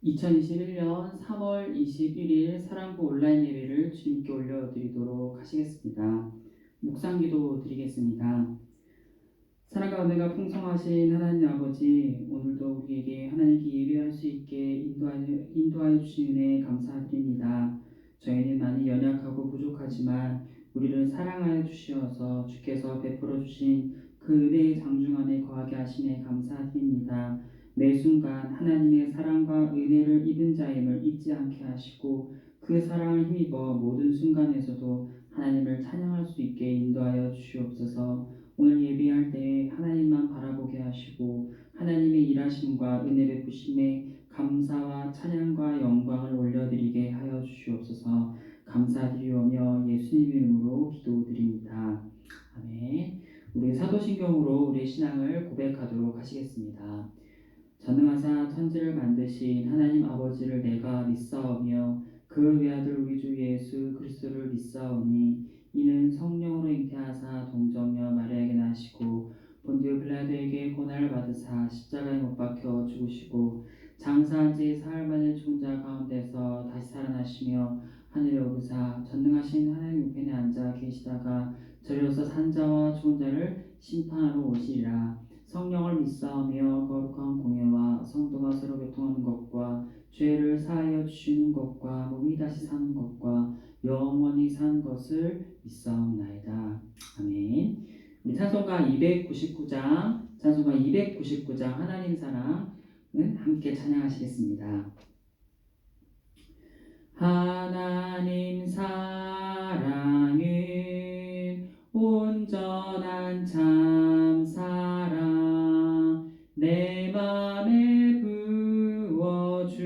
2021년 3월 21일 사랑부 온라인 예배를 주님께 올려드리도록 하시겠습니다. 묵상기도 드리겠습니다. 사랑과 은혜가 풍성하신 하나님 아버지, 오늘도 우리에게 하나님께 예배할 수 있게 인도하여 주신 은혜에 감사드립니다. 저희는 많이 연약하고 부족하지만 우리를 사랑하여 주시어서 주께서 베풀어 주신 그 은혜의 장중 안에 거하게 하심에 감사드립니다. 매 순간 하나님의 사랑과 은혜를 입은 자임을 잊지 않게 하시고 그 사랑을 힘입어 모든 순간에서도 하나님을 찬양할 수 있게 인도하여 주시옵소서. 오늘 예배할 때 하나님만 바라보게 하시고 하나님의 일하심과 은혜 베푸심에 감사와 찬양과 영광을 올려드리게 하여 주시옵소서. 감사드리오며 예수님 이름으로 기도드립니다. 아멘. 우리 사도신경으로 우리 신앙을 고백하도록 하시겠습니다. 전능하사 천지를 만드신 하나님 아버지를 내가 믿사오며 그 외아들 우리 주 예수 그리스도를 믿사오니 이는 성령으로 잉태하사 동정녀 마리아에게 나시고 본디오 빌라도에게 고난을 받으사 십자가에 못 박혀 죽으시고 장사한 지 사흘 만에 죽은 자 가운데서 다시 살아나시며 하늘에 오르사 전능하신 하나님 우편에 앉아 계시다가 저리로서 산 자와 죽은 자를 심판하러 오시리라. 성령을 믿사오며 거룩한 공예와 성도가 서로 교통하는 것과 죄를 사하여 주시는 것과 몸이 다시 사는 것과 영원히 사는 것을 믿사옵나이다. 아멘. 우리 찬송가 299장 하나님 사랑은 함께 찬양하시겠습니다. 하나님 사랑은 온전한 참 사랑 내 맘에 부어주시사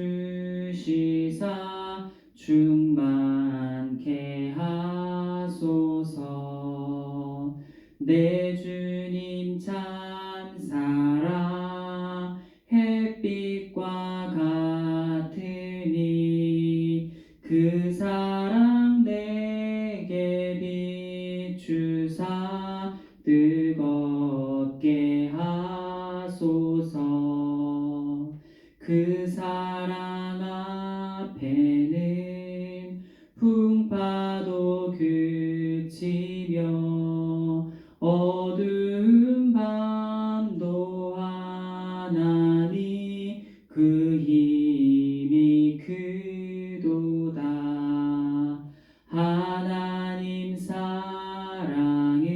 충만케 하소서. 내 주님 참 사랑 햇빛과 같으니 그 사랑 내게 비추사 뜨겁게 하소서. 그 사랑 앞에는 풍파도 그치며 어두운 밤도 하나니 그 힘이 크도다. 하나님 사랑은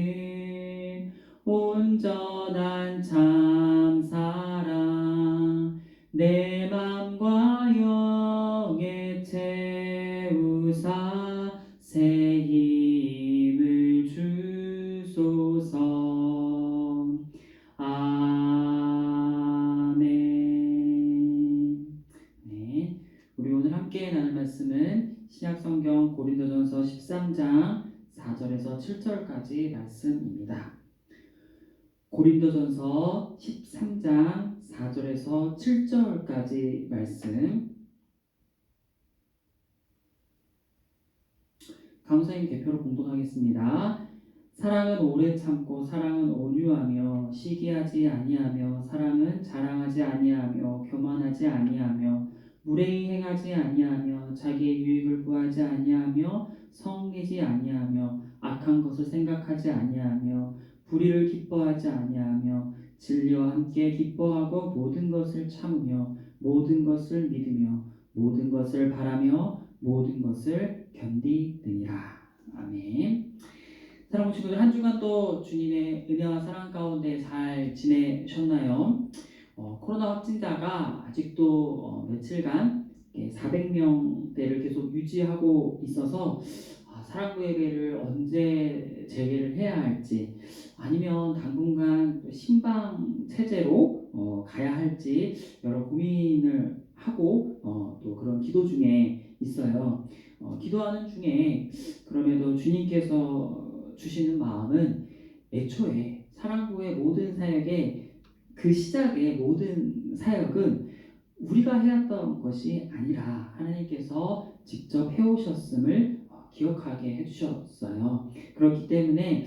온전한 참 사랑 내 맘과 영에 채우사 새 힘을 주소서. 아멘. 네. 우리 오늘 함께 나눌 말씀은 신약성경 고린도전서 13장 4절에서 7절까지 말씀입니다. 고린도전서 13장 4절에서 7절까지 말씀 강사님 대표로 공독하겠습니다. 사랑은 오래 참고 사랑은 온유하며 시기하지 아니하며 사랑은 자랑하지 아니하며 교만하지 아니하며 무례히 행하지 아니하며 자기의 유익을 구하지 아니하며 성내지 아니하며 악한 것을 생각하지 아니하며 불의를 기뻐하지 아니하며 진리와 함께 기뻐하고 모든 것을 참으며 모든 것을 믿으며 모든 것을 바라며 모든 것을 견디느니라. 아멘. 사랑하는 친구들, 한 주간 또 주님의 은혜와 사랑 가운데 잘 지내셨나요? 코로나 확진자가 아직도 며칠간 400명대를 계속 유지하고 있어서 사랑부 예배를 언제 재개를 해야 할지 아니면 당분간 신방 체제로 가야 할지 여러 고민을 하고 또 그런 기도 중에 있어요. 기도하는 중에 그럼에도 주님께서 주시는 마음은 애초에 사랑부의 모든 사역의 그 시작의 모든 사역은 우리가 해왔던 것이 아니라 하나님께서 직접 해오셨음을 기억하게 해주셨어요. 그렇기 때문에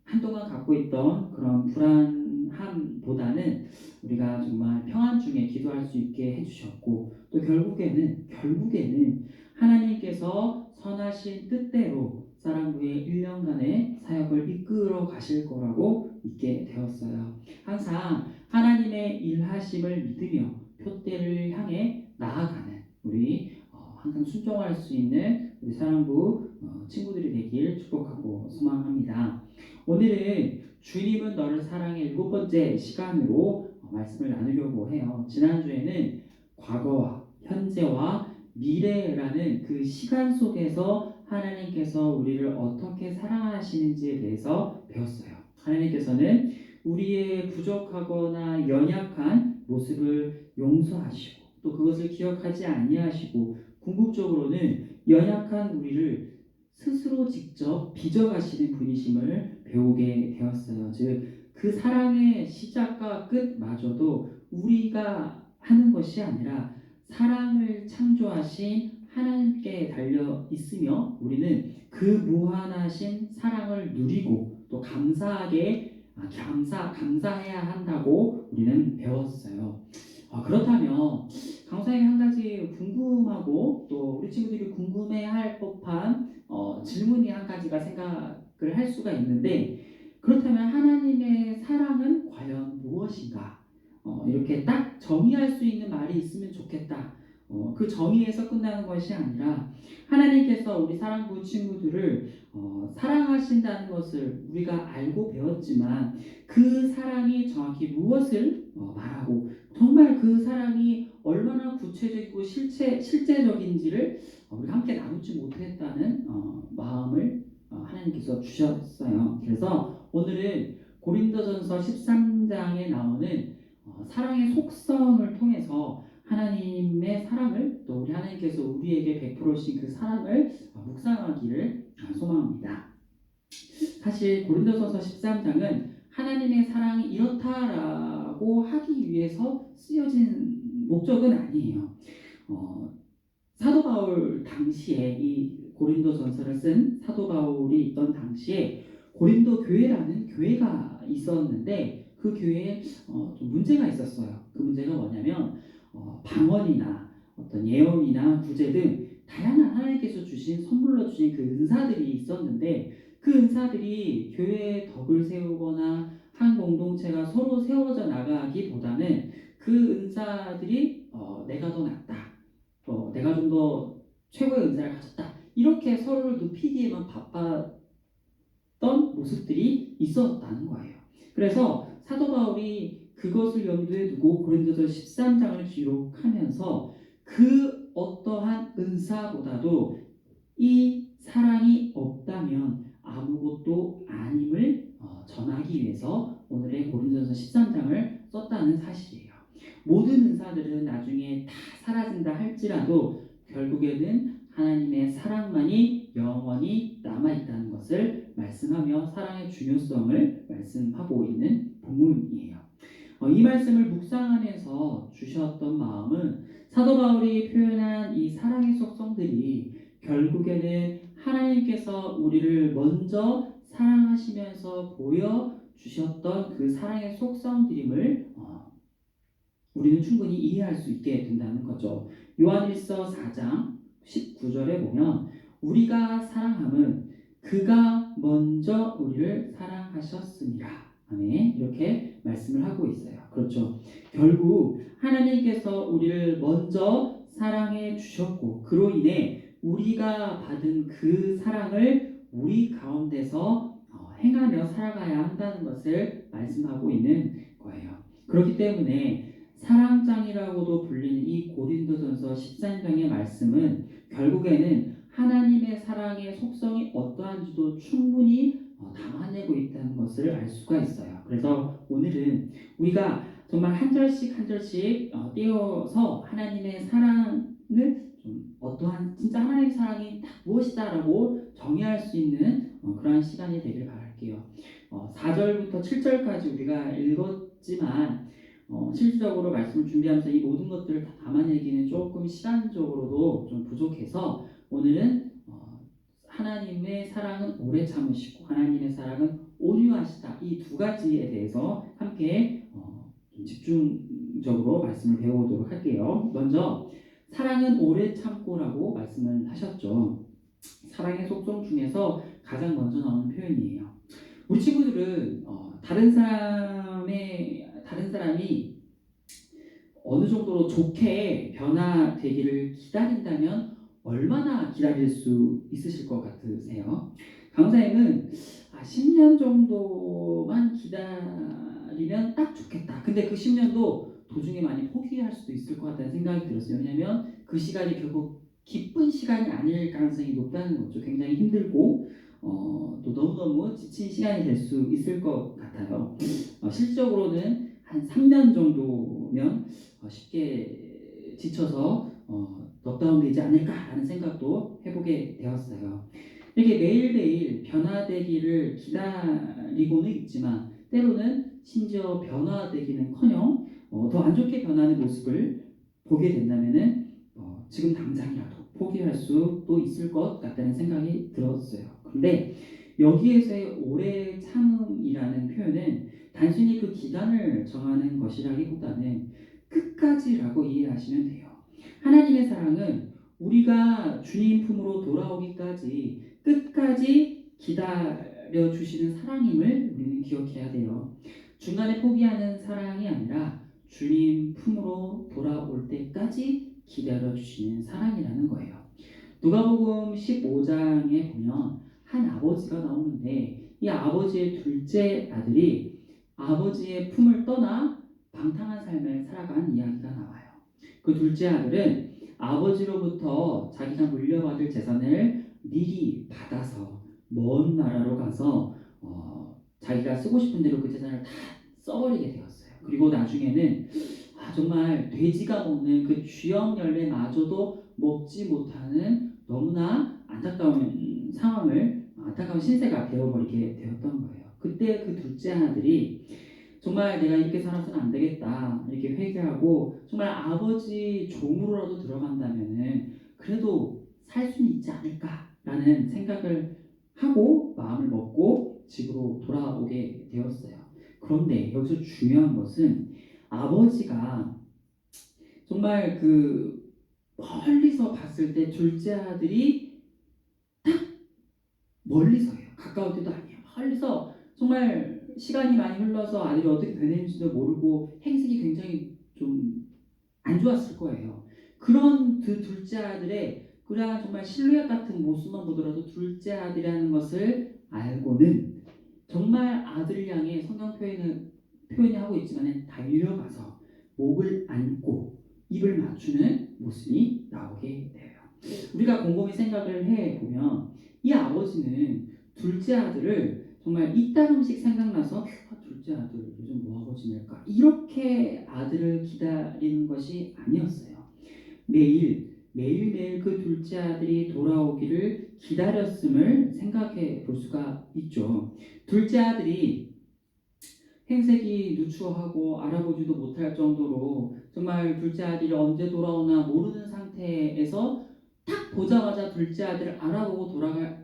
한동안 갖고 있던 그런 불안함, 평온함보다는 우리가 정말 평안 중에 기도할 수 있게 해주셨고, 또 결국에는 하나님께서 선하신 뜻대로 사랑부의 1년간의 사역을 이끌어 가실 거라고 믿게 되었어요. 항상 하나님의 일하심을 믿으며 표대를 향해 나아가는 우리 항상 순종할 수 있는 우리 사랑부 친구들이 되길 축복하고 소망합니다. 오늘은 주님은 너를 사랑해 7번째 시간으로 말씀을 나누려고 해요. 지난주에는 과거와 현재와 미래라는 그 시간 속에서 하나님께서 우리를 어떻게 사랑하시는지에 대해서 배웠어요. 하나님께서는 우리의 부족하거나 연약한 모습을 용서하시고 또 그것을 기억하지 아니하시고 궁극적으로는 연약한 우리를 스스로 직접 빚어가시는 분이심을 배우게 되었어요. 즉 그 사랑의 시작과 끝마저도 우리가 하는 것이 아니라 사랑을 창조하신 하나님께 달려 있으며 우리는 그 무한하신 사랑을 누리고 또 감사해야 한다고 우리는 배웠어요. 그렇다면 강사에게 한 가지 궁금하고 또 우리 친구들이 궁금해할 법한 질문이 한 가지가 생각을 할 수가 있는데, 그렇다면 하나님의 사랑은 과연 무엇인가? 이렇게 딱 정의할 수 있는 말이 있으면 좋겠다. 그 정의에서 끝나는 것이 아니라 하나님께서 우리 사랑부 친구들을 사랑하신다는 것을 우리가 알고 배웠지만 그 사랑이 정확히 무엇을 말하고 정말 그 사랑이 얼마나 구체적이고 실제적인지를 우리가 함께 나누지 못했다는 마음을 하나님께서 주셨어요. 그래서 오늘은 고린도전서 13장에 나오는 사랑의 속성을 통해서 하나님의 사랑을 또 우리 하나님께서 우리에게 베풀으신 그 사랑을 묵상하기를 소망합니다. 사실 고린도전서 13장은 하나님의 사랑이 이렇다라고 하기 위해서 쓰여진 목적은 아니에요. 사도 바울 당시에 이 고린도전서를 쓴 사도 바울이 있던 당시에 고린도 교회라는 교회가 있었는데 그 교회에 좀 문제가 있었어요. 그 문제가 뭐냐면 방언이나 어떤 예언이나 구제 등 다양한 하나님께서 주신 선물로 주신 그 은사들이 있었는데 그 은사들이 교회의 덕을 세우거나 한 공동체가 서로 세워져 나가기보다는 그 은사들이 내가 더 낫다, 내가 좀 더 최고의 은사를 가졌다, 이렇게 서로를 높이기에만 바빴던 모습들이 있었다는 거예요. 그래서 사도 바울이 그것을 염두에 두고 고린도서 13장을 기록하면서 그 어떠한 은사보다도 이 사랑이 없다면 아무것도 아님을 전하기 위해서 오늘의 고린도전서 13장을 썼다는 사실이에요. 모든 은사들은 나중에 다 사라진다 할지라도 결국에는 하나님의 사랑만이 영원히 남아있다는 것을 말씀하며 사랑의 중요성을 말씀하고 있는 본문이에요. 이 말씀을 묵상하면서 주셨던 마음은 사도 바울이 표현한 이 사랑의 속성들이 결국에는 하나님께서 우리를 먼저 사랑하시면서 보여주셨던 그 사랑의 속성들임을 우리는 충분히 이해할 수 있게 된다는 거죠. 요한일서 4장 19절에 보면 우리가 사랑함은 그가 먼저 우리를 사랑하셨습니다. 아멘. 이렇게 말씀을 하고 있어요. 그렇죠. 결국 하나님께서 우리를 먼저 사랑해 주셨고 그로 인해 우리가 받은 그 사랑을 우리 가운데서 행하며 살아가야 한다는 것을 말씀하고 있는 거예요. 그렇기 때문에 사랑장이라고도 불리는 이 고린도전서 13장의 말씀은 결국에는 하나님의 사랑의 속성이 어떠한지도 충분히 담아내고 있다는 것을 알 수가 있어요. 그래서 오늘은 우리가 정말 한 절씩 한 절씩 띄어서 하나님의 사랑을 좀 어떠한 진짜 하나님의 사랑이 무엇이다라고 정의할 수 있는 그러한 시간이 되길 바랄게요. 4절부터 7절까지 우리가 읽었지만 실질적으로 말씀을 준비하면서 이 모든 것들을 다 담아내기는 조금 시간적으로도 좀 부족해서 오늘은 하나님의 사랑은 오래 참으시고 하나님의 사랑은 온유하시다. 이 두 가지에 대해서 함께 좀 집중적으로 말씀을 배워보도록 할게요. 먼저 사랑은 오래 참고라고 말씀을 하셨죠. 사랑의 속성 중에서 가장 먼저 나오는 표현이에요. 우리 친구들은 다른 사람이 어느 정도로 좋게 변화되기를 기다린다면 얼마나 기다릴 수 있으실 것 같으세요? 강사님은 10년 정도만 기다리면 딱 좋겠다. 근데 그 10년도 도중에 많이 포기할 수도 있을 것 같다는 생각이 들었어요. 왜냐하면 그 시간이 결국 기쁜 시간이 아닐 가능성이 높다는 거죠. 굉장히 힘들고 또 너무너무 지친 시간이 될 수 있을 것 같아요. 실질적으로는 한 3년 정도면 쉽게 지쳐서 넉다운 되지 않을까라는 생각도 해보게 되었어요. 이렇게 매일매일 변화되기를 기다리고는 있지만 때로는 심지어 변화되기는커녕 더 안 좋게 변하는 모습을 보게 된다면은 지금 당장이라도 포기할 수도 있을 것 같다는 생각이 들었어요. 그런데 여기에서의 오래 참음이라는 표현은 단순히 그 기간을 정하는 것이라기보다는 끝까지라고 이해하시면 돼요. 하나님의 사랑은 우리가 주님 품으로 돌아오기까지 끝까지 기다려 주시는 사랑임을 우리는 기억해야 돼요. 중간에 포기하는 사랑이 아니라 주님 품으로 돌아올 때까지 기다려 주시는 사랑이라는 거예요. 누가복음 15장에 보면 한 아버지가 나오는데 이 아버지의 둘째 아들이 아버지의 품을 떠나 방탕한 삶을 살아간 이야기가 나와요. 그 둘째 아들은 아버지로부터 자기가 물려받을 재산을 미리 받아서 먼 나라로 가서 자기가 쓰고 싶은 대로 그 재산을 다 써버리게 되었어요. 그리고 나중에는 정말 돼지가 먹는 그 쥐염 열매마저도 먹지 못하는 너무나 안타까운 신세가 되어버리게 되었던 거예요. 그때 그 둘째 아들이 정말 내가 이렇게 살아서는 안 되겠다 이렇게 회개하고 정말 아버지 종으로라도 들어간다면은 그래도 살 수는 있지 않을까라는 생각을 하고 마음을 먹고 집으로 돌아오게 되었어요. 그런데 여기서 중요한 것은 아버지가 정말 그 멀리서 봤을 때 둘째 아들이 멀리서예요. 가까울 때도 아니에요. 멀리서 정말 시간이 많이 흘러서 아들이 어떻게 되는지도 모르고 행색이 굉장히 좀 안 좋았을 거예요. 그런 그 둘째 아들의 그러한 정말 실루엣 같은 모습만 보더라도 둘째 아들이라는 것을 알고는 정말 아들을 향해 성경 표현이 하고 있지만 달려가서 목을 안고 입을 맞추는 모습이 나오게 돼요. 우리가 곰곰이 생각을 해보면 이 아버지는 둘째 아들을 정말 이딴 음식 생각나서 둘째 아들 요즘 뭐하고 지낼까 이렇게 아들을 기다리는 것이 아니었어요. 매일매일 그 둘째 아들이 돌아오기를 기다렸음을 생각해 볼 수가 있죠. 둘째 아들이 행색이 누추하고 알아보지도 못할 정도로 정말 둘째 아들이 언제 돌아오나 모르는 상태에서 딱 보자마자 둘째 아들을 알아보고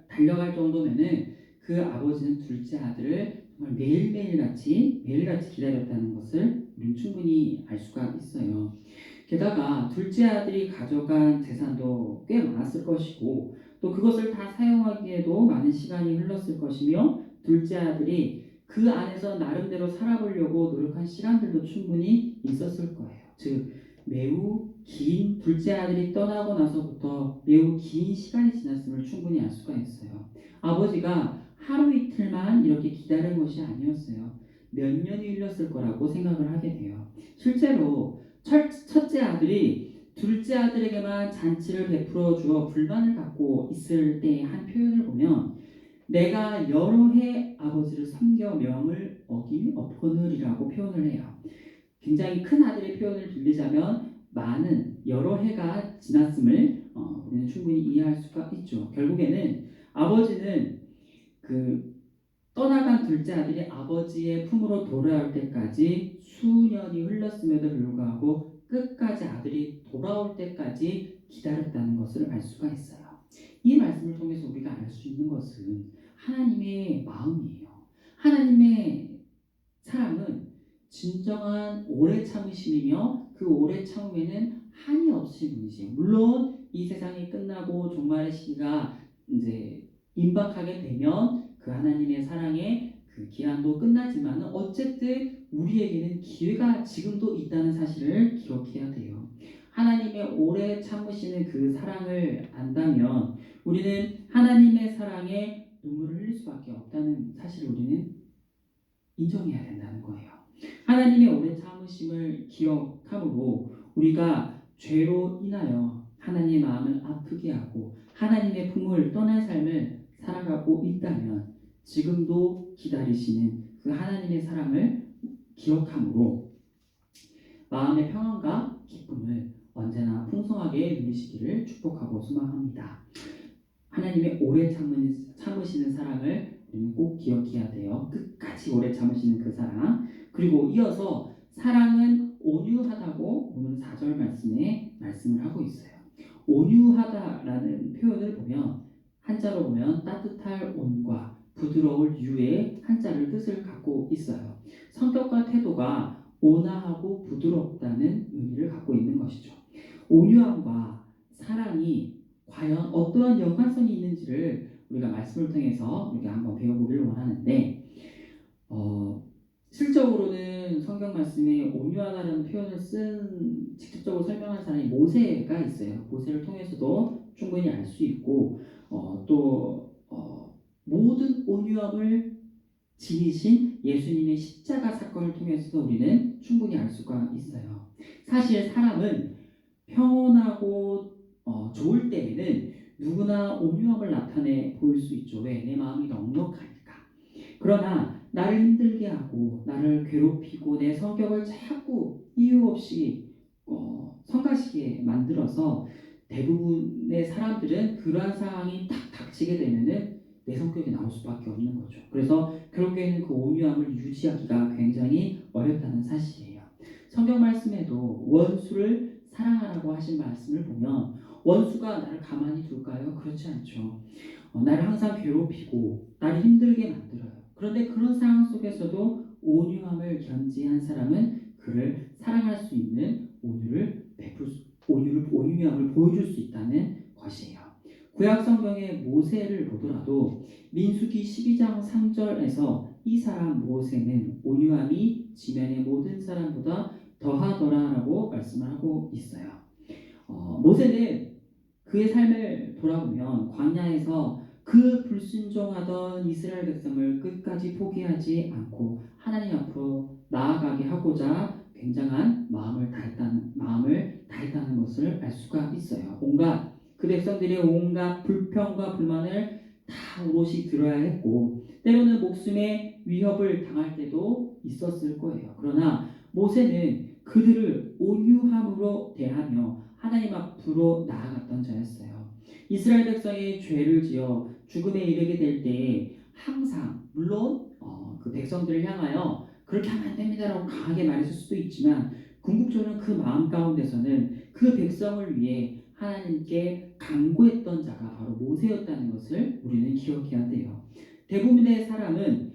달려갈 정도면은 그 아버지는 둘째 아들을 정말 매일같이 기다렸다는 것을 우리는 충분히 알 수가 있어요. 게다가 둘째 아들이 가져간 재산도 꽤 많았을 것이고 또 그것을 다 사용하기에도 많은 시간이 흘렀을 것이며 둘째 아들이 그 안에서 나름대로 살아보려고 노력한 시간들도 충분히 있었을 거예요. 즉 매우 긴 둘째 아들이 떠나고 나서부터 매우 긴 시간이 지났음을 충분히 알 수가 있어요. 아버지가 하루 이틀만 이렇게 기다린 것이 아니었어요. 몇 년이 흘렀을 거라고 생각을 하게 돼요. 실제로 첫째 아들이 둘째 아들에게만 잔치를 베풀어 주어 불만을 갖고 있을 때의 한 표현을 보면 내가 여러 해 아버지를 섬겨 명을 어거느리라고 표현을 해요. 굉장히 큰 아들의 표현을 빌리자면 많은 여러 해가 지났음을 우리는 충분히 이해할 수가 있죠. 결국에는 아버지는 그 떠나간 둘째 아들이 아버지의 품으로 돌아올 때까지 수년이 흘렀음에도 불구하고 끝까지 아들이 돌아올 때까지 기다렸다는 것을 알 수가 있어요. 이 말씀을 통해서 우리가 알 수 있는 것은 하나님의 마음이에요. 하나님의 사랑은 진정한 오래 참으심이며 그 오래 참음에는 한이 없으신 분이세요. 물론 이 세상이 끝나고 종말의 시기가 이제 임박하게 되면 그 하나님의 사랑의 그 기한도 끝나지만 어쨌든 우리에게는 기회가 지금도 있다는 사실을 기억해야 돼요. 하나님의 오래 참으시는 그 사랑을 안다면 우리는 하나님의 사랑에 눈물을 흘릴 수밖에 없다는 사실을 우리는 인정해야 된다는 거예요. 하나님의 오래 참으심을 기억함으로 우리가 죄로 인하여 하나님의 마음을 아프게 하고 하나님의 품을 떠난 삶을 살아가고 있다면 지금도 기다리시는 그 하나님의 사랑을 기억함으로 마음의 평안과 기쁨을 언제나 풍성하게 누리시기를 축복하고 소망합니다. 하나님의 오래 참으시는 사랑을 우리는 꼭 기억해야 돼요. 끝까지 오래 참으시는 그 사랑. 그리고 이어서 사랑은 온유하다고 오늘 4절 말씀에 말씀을 하고 있어요. 온유하다라는 표현을 보면 한자로 보면 따뜻할 온과 부드러울 유의 한자를 뜻을 갖고 있어요. 성격과 태도가 온화하고 부드럽다는 의미를 갖고 있는 것이죠. 온유함과 사랑이 과연 어떠한 연관성이 있는지를 우리가 말씀을 통해서 우리가 한번 배워보기를 원하는데 실적으로는 성경 말씀에 온유하다라는 표현을 직접적으로 설명한 사람이 모세가 있어요. 모세를 통해서도 충분히 알 수 있고 또 모든 온유함을 지니신 예수님의 십자가 사건을 통해서도 우리는 충분히 알 수가 있어요. 사실 사람은 평온하고 좋을 때에는 누구나 온유함을 나타내 보일 수 있죠. 왜? 내 마음이 넉넉하니까. 그러나 나를 힘들게 하고 나를 괴롭히고 내 성격을 자꾸 이유 없이 성가시게 만들어서 대부분의 사람들은 그러한 상황이 딱 닥치게 되면은 내 성격이 나올 수밖에 없는 거죠. 그래서 결국에는 그 온유함을 유지하기가 굉장히 어렵다는 사실이에요. 성경 말씀에도 원수를 사랑하라고 하신 말씀을 보면 원수가 나를 가만히 둘까요? 그렇지 않죠. 나를 항상 괴롭히고 나를 힘들게 만들어요. 그런데 그런 상황 속에서도 온유함을 견지한 사람은 그를 사랑할 수 있는 온유함을 보여줄 수 있다는 것이에요. 구약 성경의 모세를 보더라도 민수기 12장 3절에서 이 사람 모세는 온유함이 지면의 모든 사람보다 더하더라라고 말씀을 하고 있어요. 모세는 그의 삶을 돌아보면 광야에서 그 불순종하던 이스라엘 백성을 끝까지 포기하지 않고 하나님 앞으로 나아가게 하고자 굉장한 마음을 다했다는 것을 알 수가 있어요. 그 백성들의 온갖 불평과 불만을 다 오롯이 들어야 했고 때로는 목숨의 위협을 당할 때도 있었을 거예요. 그러나 모세는 그들을 온유함으로 대하며 하나님 앞으로 나아갔던 자였어요. 이스라엘 백성이 죄를 지어 죽음에 이르게 될 때 항상 물론 그 백성들을 향하여 그렇게 하면 안 됩니다라고 강하게 말했을 수도 있지만 궁극적으로 그 마음 가운데서는 그 백성을 위해 하나님께 간구했던 자가 바로 모세였다는 것을 우리는 기억해야 돼요. 대부분의 사람은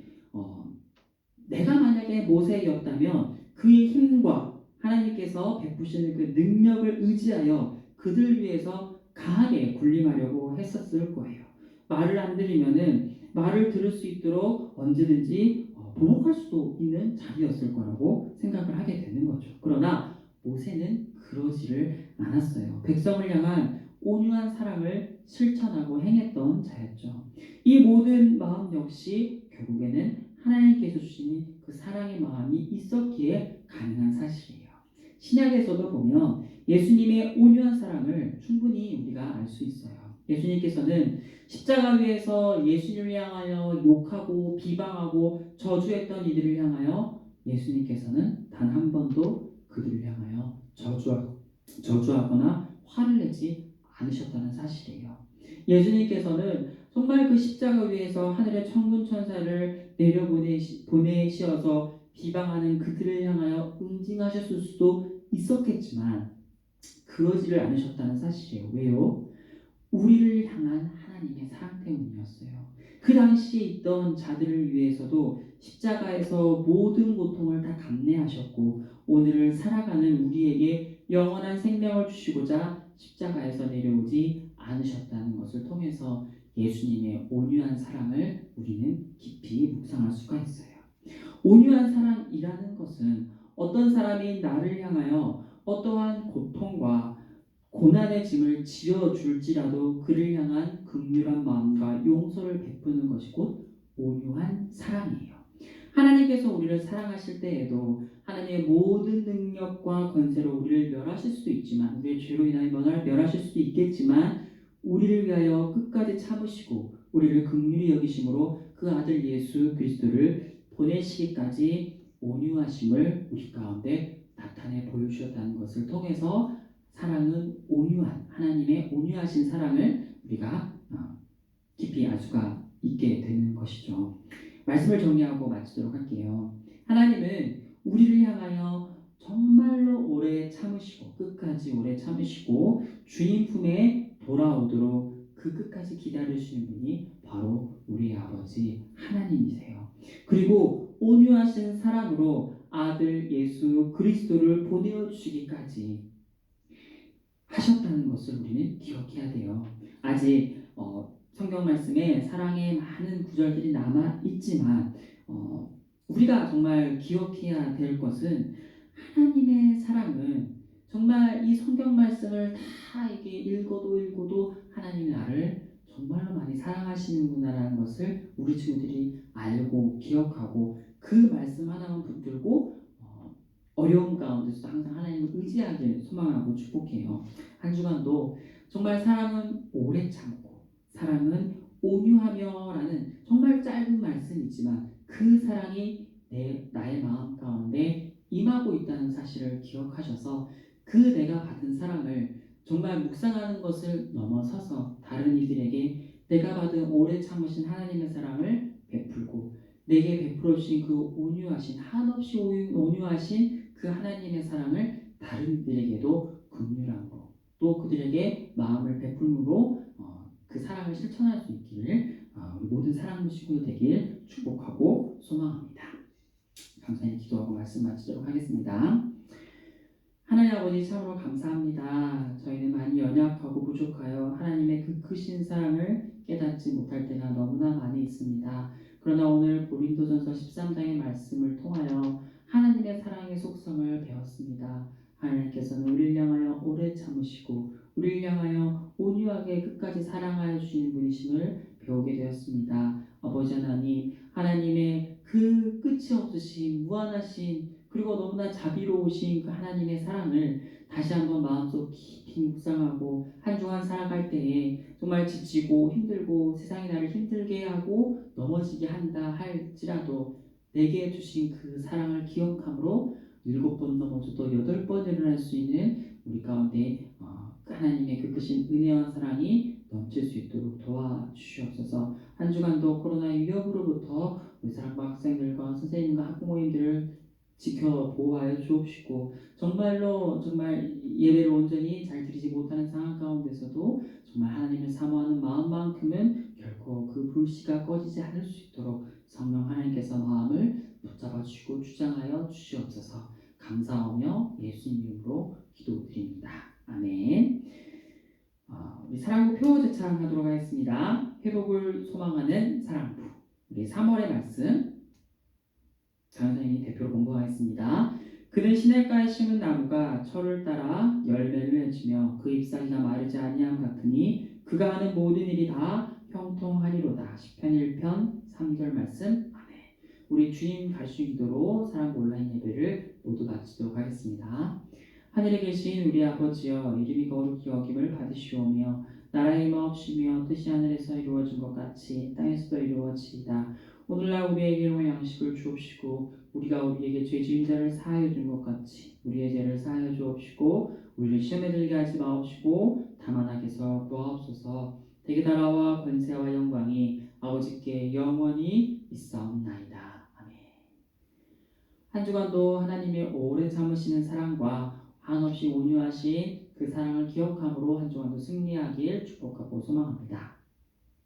내가 만약에 모세였다면 그의 힘과 하나님께서 베푸시는 그 능력을 의지하여 그들 위해서 강하게 군림하려고 했었을 거예요. 말을 안 들으면은 말을 들을 수 있도록 언제든지 보복할 수도 있는 자리였을 거라고 생각을 하게 되는 거죠. 그러나 모세는 그러지를 않았어요. 백성을 향한 온유한 사랑을 실천하고 행했던 자였죠. 이 모든 마음 역시 결국에는 하나님께서 주신 그 사랑의 마음이 있었기에 가능한 사실이에요. 신약에서도 보면 예수님의 온유한 사랑을 충분히 우리가 알 수 있어요. 예수님께서는 십자가 위에서 예수님을 향하여 욕하고 비방하고 저주했던 이들을 향하여 예수님께서는 단 한 번도 그들을 향하여 저주하거나 화를 내지 않으셨다는 사실이에요. 예수님께서는 정말 그 십자가 위에서 하늘의 천군 천사를 보내시어서 비방하는 그들을 향하여 응징하셨을 수도 있었겠지만 그러지를 않으셨다는 사실이에요. 왜요? 우리를 향한 하나님의 사랑 때문이었어요. 그 당시에 있던 자들을 위해서도 십자가에서 모든 고통을 다 감내하셨고 오늘을 살아가는 우리에게 영원한 생명을 주시고자 십자가에서 내려오지 않으셨다는 것을 통해서 예수님의 온유한 사랑을 우리는 깊이 묵상할 수가 있어요. 온유한 사랑이라는 것은 어떤 사람이 나를 향하여 어떠한 고통과 고난의 짐을 지어줄지라도 그를 향한 긍휼한 마음과 용서를 베푸는 것이 곧 온유한 사랑이에요. 하나님께서 우리를 사랑하실 때에도 하나님의 모든 능력과 권세로 우리를 멸하실 수도 있지만 우리의 죄로 인하여 멸하실 수도 있겠지만 우리를 위하여 끝까지 참으시고 우리를 긍휼히 여기심으로 그 아들 예수 그리스도를 보내시기까지 온유하심을 우리 가운데 나타내 보여주셨다는 것을 통해서 사랑은 온유한 하나님의 온유하신 사랑을 우리가 깊이 알 수가 있게 되는 것이죠. 말씀을 정리하고 마치도록 할게요. 하나님은 우리를 향하여 정말로 오래 참으시고 끝까지 오래 참으시고 주님 품에 돌아오도록 그 끝까지 기다리시는 분이 바로 우리 아버지 하나님이세요. 그리고 온유하신 사랑으로 아들 예수 그리스도를 보내어 주시기까지 하셨다는 것을 우리는 기억해야 돼요. 아직 성경 말씀에 사랑의 많은 구절들이 남아 있지만 우리가 정말 기억해야 될 것은 하나님의 사랑은 정말 이 성경 말씀을 다 이게 읽어도 하나님이 나를 정말로 많이 사랑하시는구나라는 것을 우리 친구들이 알고 기억하고 그 말씀 하나만 붙들고 어려움 가운데서도 항상 하나님을 의지하길 소망하고 축복해요. 한 주간도 정말 사랑은 오래 참고 사랑은 온유하며라는 정말 짧은 말씀이지만 그 사랑이 나의 마음 가운데 임하고 있다는 사실을 기억하셔서 그 내가 받은 사랑을 정말 묵상하는 것을 넘어서서 다른 이들에게 내가 받은 오래 참으신 하나님의 사랑을 베풀고 내게 베풀어 주신 그 온유하신 한없이 온유하신 그 하나님의 사랑을 다른 이들에게도 긍휼함으로 또 그들에게 마음을 베풀므로 그 사랑을 실천할 수 있기를 우리 모든 사랑하는 친구들 되길 축복하고 소망합니다. 감사히 기도하고 말씀 마치도록 하겠습니다. 하나님 아버지 참으로 감사합니다. 저희는 많이 연약하고 부족하여 하나님의 그 크신 사랑을 깨닫지 못할 때가 너무나 많이 있습니다. 그러나 오늘 고린도전서 13장의 말씀을 통하여 하나님의 사랑의 속성을 배웠습니다. 하나님께서는 우리를 향하여 오래 참으시고 우리를 향하여 온유하게 끝까지 사랑하여 주시는 분이심을 배우게 되었습니다. 아버지 하나님, 하나님의 그 끝이 없으신 무한하신 그리고 너무나 자비로우신 그 하나님의 사랑을 다시 한번 마음속 깊이 묵상하고 한 주간 살아갈 때에 정말 지치고 힘들고 세상이 나를 힘들게 하고 넘어지게 한다 할지라도 내게 주신 그 사랑을 기억함으로 7번 넘어져도 8번 일어날 수 있는 우리 가운데 하나님의 그 크신 은혜와 사랑이 넘칠 수 있도록 도와주시옵소서. 한 주간도 코로나의 위협으로부터 우리 사랑과 학생들과 선생님과 학부모님들을 지켜 보호하여 주옵시고 정말로 정말 예배를 온전히 잘 드리지 못하는 상황 가운데서도 정말 하나님을 사모하는 마음만큼은 결코 그 불씨가 꺼지지 않을 수 있도록 성령 하나님께서 마음을 붙잡아 주시고 주장하여 주시옵소서. 감사하며 예수님 이름으로 기도드립니다. 아멘. 우리 사랑부 표 제창하도록 하겠습니다. 회복을 소망하는 사랑부. 우리 3월의 말씀 장선생님이 대표로 공부하겠습니다. 그는 시냇가에 심은 나무가 철을 따라 열매를 맺으며 그 잎사귀가 마르지 아니함 같으니 그가 하는 모든 일이 다 형통하리로다. 시편 1편 3절 말씀. 아멘. 우리 주님 가르치신 기도로 사랑 온라인 예배를 모두 마치도록 하겠습니다. 하늘에 계신 우리 아버지여, 이름이 거룩히 여김을 받으시오며 나라의 임하옵시며 뜻이 하늘에서 이루어진 것 같이 땅에서도 이루어지이다. 오늘날 우리에게 일용할 양식을 주옵시고 우리가 우리에게 죄 지은 자를 사하여 준 것 같이 우리의 죄를 사하여 주옵시고 우리를 시험에 들게 하지 마옵시고 다만 악에서 구하옵소서. 대개 나라와 권세와 영광이 아버지께 영원히 있사옵나이다. 아멘. 한 주간도 하나님의 오래 참으시는 사랑과 한없이 온유하신 그 사랑을 기억함으로 한 주간도 승리하길 축복하고 소망합니다.